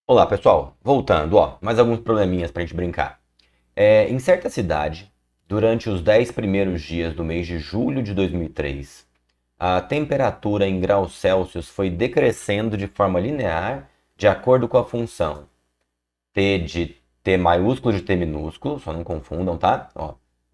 Olá, pessoal. Voltando, mais alguns probleminhas para a gente brincar. Em certa cidade, durante os 10 primeiros dias do mês de julho de 2003, a temperatura em graus Celsius foi decrescendo de forma linear de acordo com a função T de T maiúsculo de T minúsculo, só não confundam, tá?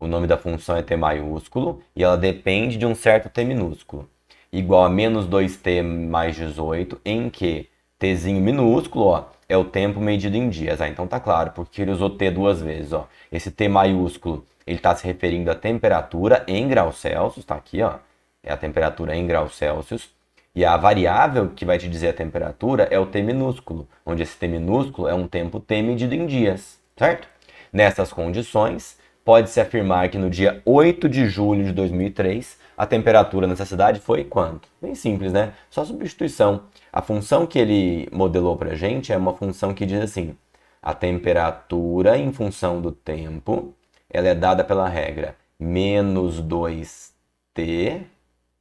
O nome da função é T maiúsculo e ela depende de um certo T minúsculo, igual a menos 2T mais 18, em que Tzinho minúsculo, é o tempo medido em dias. Então tá claro, porque ele usou T duas vezes, Esse T maiúsculo, ele está se referindo à temperatura em graus Celsius, tá aqui, é a temperatura em graus Celsius. E a variável que vai te dizer a temperatura é o T minúsculo, onde esse T minúsculo é um tempo T medido em dias, certo? Nessas condições, pode-se afirmar que no dia 8 de julho de 2003, a temperatura nessa cidade foi quanto? Bem simples, né? Só substituição. A função que ele modelou para a gente é uma função que diz assim: a temperatura em função do tempo, ela é dada pela regra menos 2T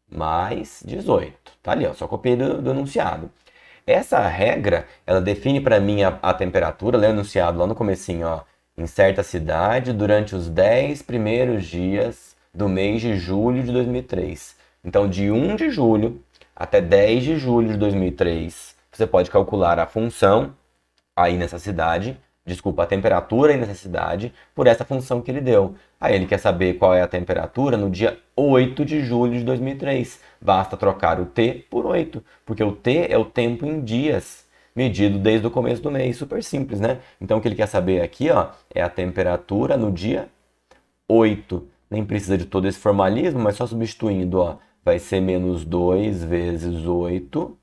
mais 18. Tá ali, só copiei do enunciado. Essa regra, ela define para mim a temperatura, lê o enunciado lá no comecinho, em certa cidade durante os 10 primeiros dias do mês de julho de 2003. Então, de 1 de julho até 10 de julho de 2003, você pode calcular a função aí nessa cidade, desculpa, a temperatura aí nessa cidade, por essa função que ele deu. Aí ele quer saber qual é a temperatura no dia 8 de julho de 2003. Basta trocar o T por 8, porque o T é o tempo em dias, medido desde o começo do mês. Super simples, né? Então o que ele quer saber aqui, é a temperatura no dia 8. Nem precisa de todo esse formalismo, mas só substituindo, vai ser menos 2 vezes 8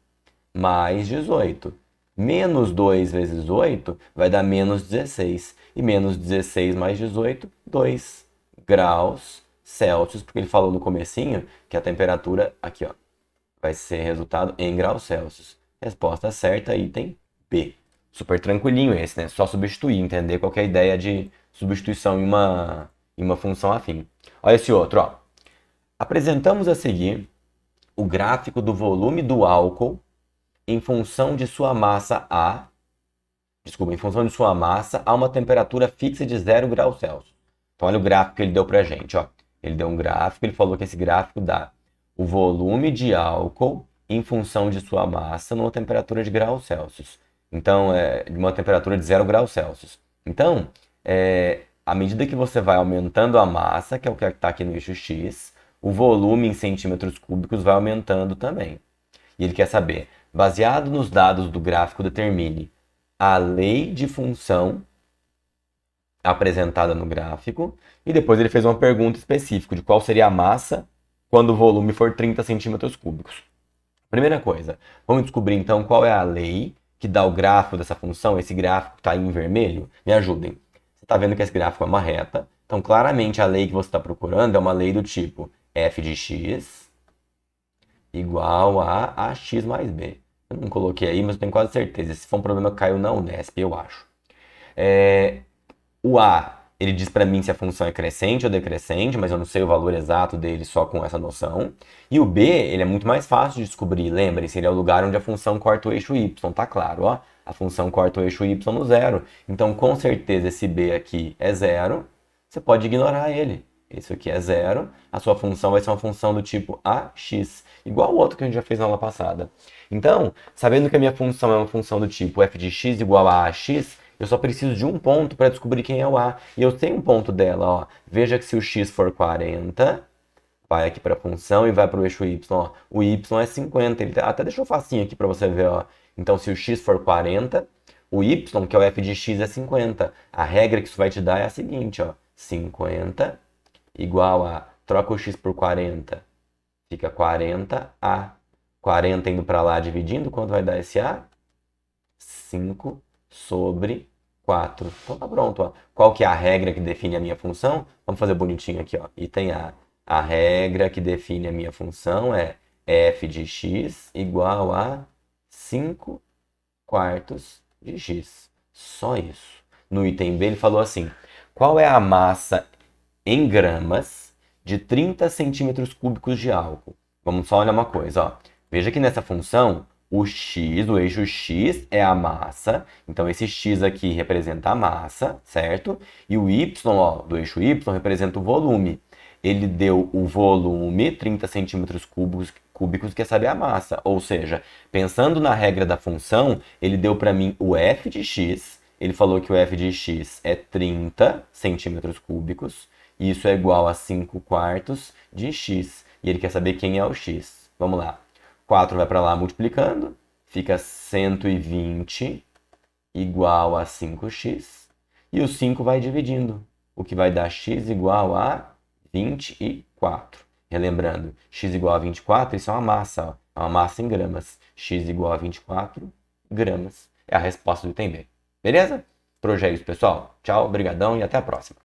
mais 18. Menos 2 vezes 8 vai dar menos 16. E menos 16 mais 18, 2 graus Celsius, porque ele falou no comecinho que a temperatura, aqui, vai ser resultado em graus Celsius. Resposta certa, item B. Super tranquilinho esse, né? Só substituir, entender qual que é a ideia de substituição em uma função afim. Olha esse outro, Apresentamos a seguir o gráfico do volume do álcool em função de sua massa em função de sua massa a uma temperatura fixa de 0 graus Celsius. Então olha o gráfico que ele deu pra gente, Ele deu um gráfico, ele falou que esse gráfico dá o volume de álcool em função de sua massa numa temperatura de graus Celsius. Então, de uma temperatura de 0 graus Celsius. Então, à medida que você vai aumentando a massa, que é o que está aqui no eixo X, o volume em centímetros cúbicos vai aumentando também. E ele quer saber, baseado nos dados do gráfico, determine a lei de função apresentada no gráfico. E depois ele fez uma pergunta específica de qual seria a massa quando o volume for 30 centímetros cúbicos. Primeira coisa, vamos descobrir então qual é a lei que dá o gráfico dessa função. Esse gráfico está em vermelho. Me ajudem. Você está vendo que esse gráfico é uma reta. Então, claramente, a lei que você está procurando é uma lei do tipo f de x igual a ax mais b. Eu não coloquei aí, mas eu tenho quase certeza. Esse foi um problema que caiu na Unesp, eu acho. O A, ele diz para mim se a função é crescente ou decrescente, mas eu não sei o valor exato dele só com essa noção. E o B, ele é muito mais fácil de descobrir. Lembre-se, ele é o lugar onde a função corta o eixo y. Tá claro, A função corta o eixo y no zero. Então, com certeza, esse B aqui é zero. Você pode ignorar ele. Esse aqui é zero. A sua função vai ser uma função do tipo ax, igual o outro que a gente já fez na aula passada. Então, sabendo que a minha função é uma função do tipo f de x igual a ax, eu só preciso de um ponto para descobrir quem é o A. E eu tenho um ponto dela, Veja que se o x for 40, vai aqui para a função e vai para o eixo y, O y é 50. Ele até deixou facinho aqui para você ver, Então, se o x for 40, o y, que é o f de x, é 50. A regra que isso vai te dar é a seguinte, 50 igual a, troca o x por 40, fica 40A. 40 indo para lá dividindo, quanto vai dar esse A? 5 sobre 4. Então tá pronto, Qual que é a regra que define a minha função? Vamos fazer bonitinho aqui, Item A. A regra que define a minha função é f de x igual a 5 quartos de x. Só isso. No item B ele falou assim, qual é a massa em gramas de 30 centímetros cúbicos de álcool? Vamos só olhar uma coisa, Veja que nessa função, O X, o eixo X é a massa, então esse X aqui representa a massa, certo? E o Y, ó, do eixo Y representa o volume. Ele deu o volume, 30 centímetros cúbicos, quer saber a massa. Ou seja, pensando na regra da função, ele deu para mim o f de x, ele falou que o f de x é 30 centímetros cúbicos, e isso é igual a 5 quartos de x. E ele quer saber quem é o x. Vamos lá. 4 vai para lá multiplicando, fica 120 igual a 5x. E o 5 vai dividindo, o que vai dar x igual a 24. Relembrando, x igual a 24, isso é uma massa, ó, é uma massa em gramas. X igual a 24 gramas. É a resposta do item B. Beleza? Por hoje é isso, pessoal. Tchau, brigadão e até a próxima.